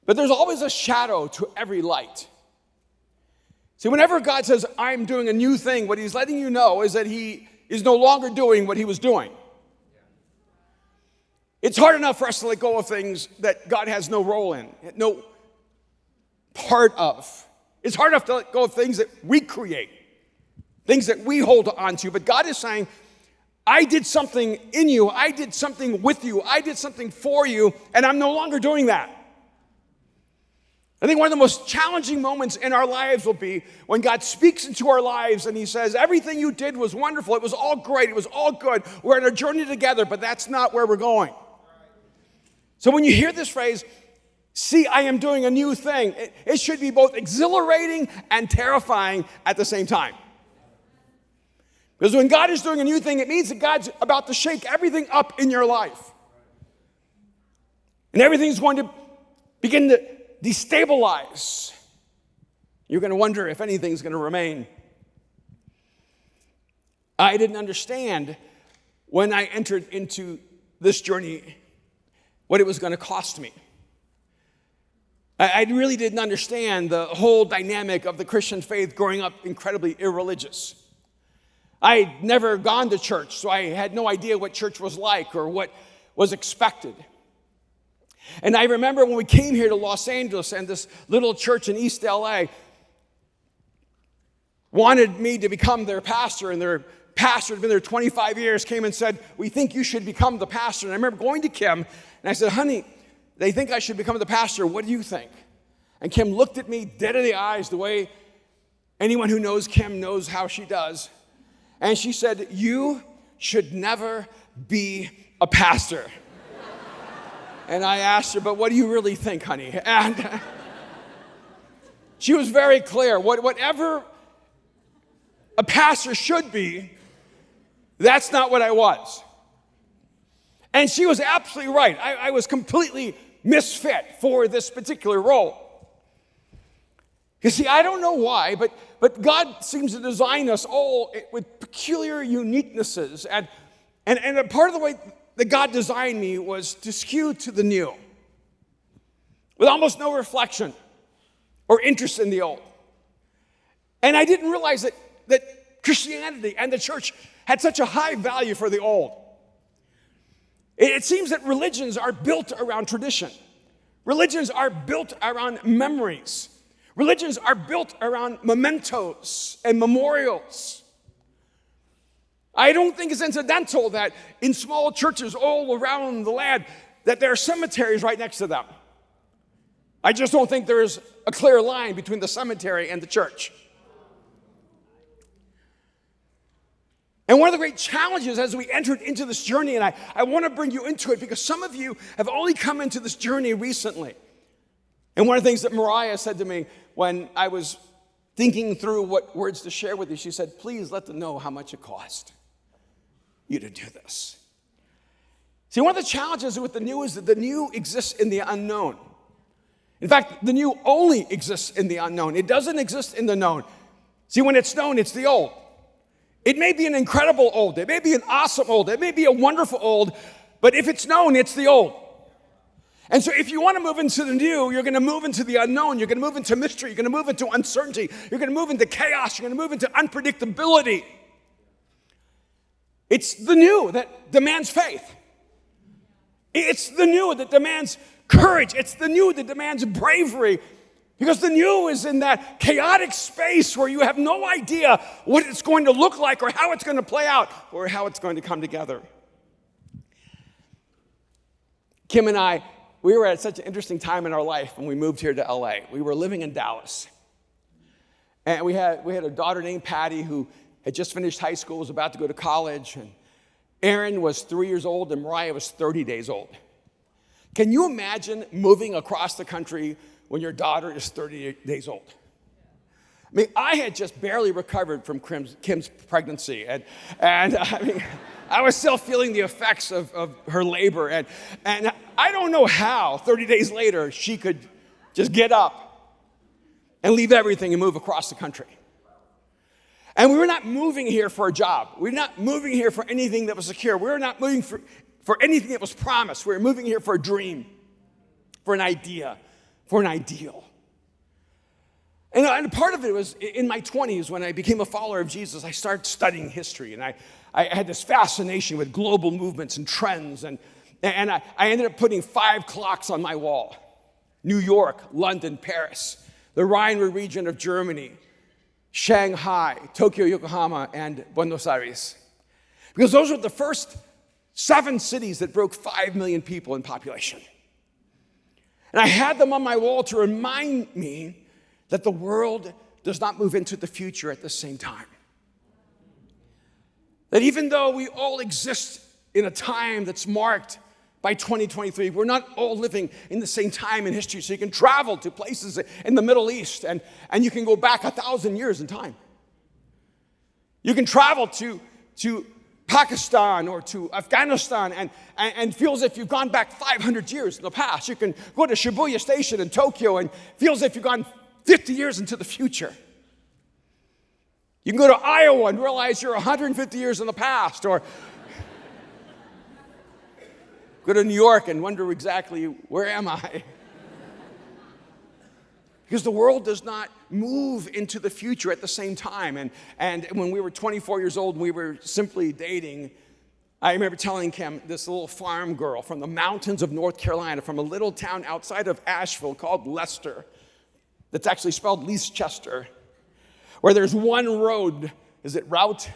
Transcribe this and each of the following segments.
But there's always a shadow to every light. See, whenever God says, I'm doing a new thing, what he's letting you know is that he is no longer doing what he was doing. It's hard enough for us to let go of things that God has no role in, no part of. It's hard enough to let go of things that we create, things that we hold on to. But God is saying, I did something in you, I did something with you, I did something for you, and I'm no longer doing that. I think one of the most challenging moments in our lives will be when God speaks into our lives and he says, everything you did was wonderful, it was all great, it was all good, we're on a journey together, but that's not where we're going. So when you hear this phrase, see, I am doing a new thing, it should be both exhilarating and terrifying at the same time. Because when God is doing a new thing, it means that God's about to shake everything up in your life. And everything's going to begin to destabilize. You're going to wonder if anything's going to remain. I didn't understand when I entered into this journey what it was going to cost me. I really didn't understand the whole dynamic of the Christian faith growing up incredibly irreligious. I'd never gone to church, so I had no idea what church was like or what was expected. And I remember when we came here to Los Angeles and this little church in East LA wanted me to become their pastor, and their pastor had been there 25 years, came and said, we think you should become the pastor. And I remember going to Kim, and I said, honey, they think I should become the pastor. What do you think? And Kim looked at me dead in the eyes the way anyone who knows Kim knows how she does. And she said, you should never be a pastor. And I asked her, but what do you really think, honey? And she was very clear. Whatever a pastor should be, that's not what I was. And she was absolutely right. I was completely misfit for this particular role. You see, I don't know why, but God seems to design us all with peculiar uniquenesses. And a part of the way that God designed me was to skew to the new, with almost no reflection or interest in the old. And I didn't realize that Christianity and the church had such a high value for the old. It seems that religions are built around tradition. Religions are built around memories. Religions are built around mementos and memorials. I don't think it's incidental that in small churches all around the land that there are cemeteries right next to them. I just don't think there's a clear line between the cemetery and the church. And one of the great challenges as we entered into this journey, and I want to bring you into it because some of you have only come into this journey recently. And one of the things that Mariah said to me when I was thinking through what words to share with you, she said, please let them know how much it cost you to do this. See, one of the challenges with the new is that the new exists in the unknown. In fact, the new only exists in the unknown. It doesn't exist in the known. See, when it's known, it's the old. It may be an incredible old. It may be an awesome old. It may be a wonderful old. But if it's known, it's the old. And so if you want to move into the new, you're going to move into the unknown. You're going to move into mystery. You're going to move into uncertainty. You're going to move into chaos. You're going to move into unpredictability. It's the new that demands faith. It's the new that demands courage. It's the new that demands bravery. Because the new is in that chaotic space where you have no idea what it's going to look like or how it's going to play out or how it's going to come together. Kim and I, we were at such an interesting time in our life when we moved here to LA. We were living in Dallas. And we had a daughter named Patty who had just finished high school, was about to go to college. And Aaron was 3 years old and Mariah was 30 days old. Can you imagine moving across the country when your daughter is 30 days old? I mean, I had just barely recovered from Kim's pregnancy. And I mean, I was still feeling the effects of her labor. And I don't know how 30 days later she could just get up and leave everything and move across the country. And we were not moving here for a job. We were not moving here for anything that was secure. We were not moving for anything that was promised. We were moving here for a dream, for an idea, for an ideal. And part of it was in my 20s when I became a follower of Jesus, I started studying history. And I had this fascination with global movements and trends. And I ended up putting 5 clocks on my wall. New York, London, Paris, the Rhine region of Germany, Shanghai, Tokyo, Yokohama, and Buenos Aires. Because those were the first 7 cities that broke 5 million people in population. And I had them on my wall to remind me that the world does not move into the future at the same time. That even though we all exist in a time that's marked by 2023, we're not all living in the same time in history. So you can travel to places in the Middle East and you can go back 1,000 years in time. You can travel to Pakistan or to Afghanistan and feel as if you've gone back 500 years in the past. You can go to Shibuya Station in Tokyo and feel as if you've gone 50 years into the future. You can go to Iowa and realize you're 150 years in the past, or go to New York and wonder exactly, where am I? Because the world does not move into the future at the same time. And when we were 24 years old and we were simply dating, I remember telling Kim, this little farm girl from the mountains of North Carolina, from a little town outside of Asheville called Leicester, that's actually spelled Leicester, where there's one road. Is it Route?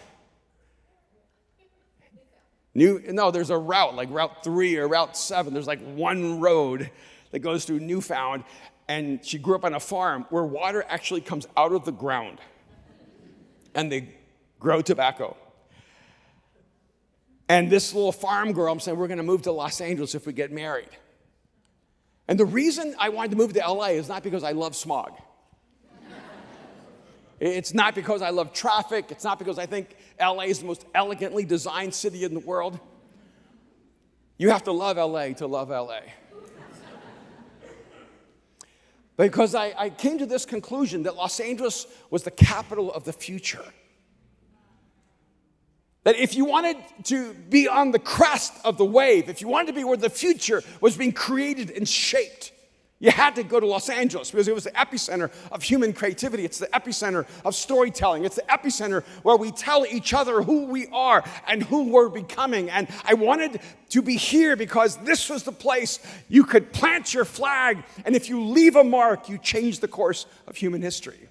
No, there's a route, like Route 3 or Route 7. There's like one road that goes through Newfound, and she grew up on a farm where water actually comes out of the ground, and they grow tobacco. And this little farm girl, I'm saying, we're going to move to Los Angeles if we get married. And the reason I wanted to move to LA is not because I love smog. It's not because I love traffic. It's not because I think LA is the most elegantly designed city in the world. You have to love LA to love LA. Because I came to this conclusion that Los Angeles was the capital of the future. That if you wanted to be on the crest of the wave, if you wanted to be where the future was being created and shaped, you had to go to Los Angeles because it was the epicenter of human creativity. It's the epicenter of storytelling. It's the epicenter where we tell each other who we are and who we're becoming. And I wanted to be here because this was the place you could plant your flag, and if you leave a mark, you change the course of human history.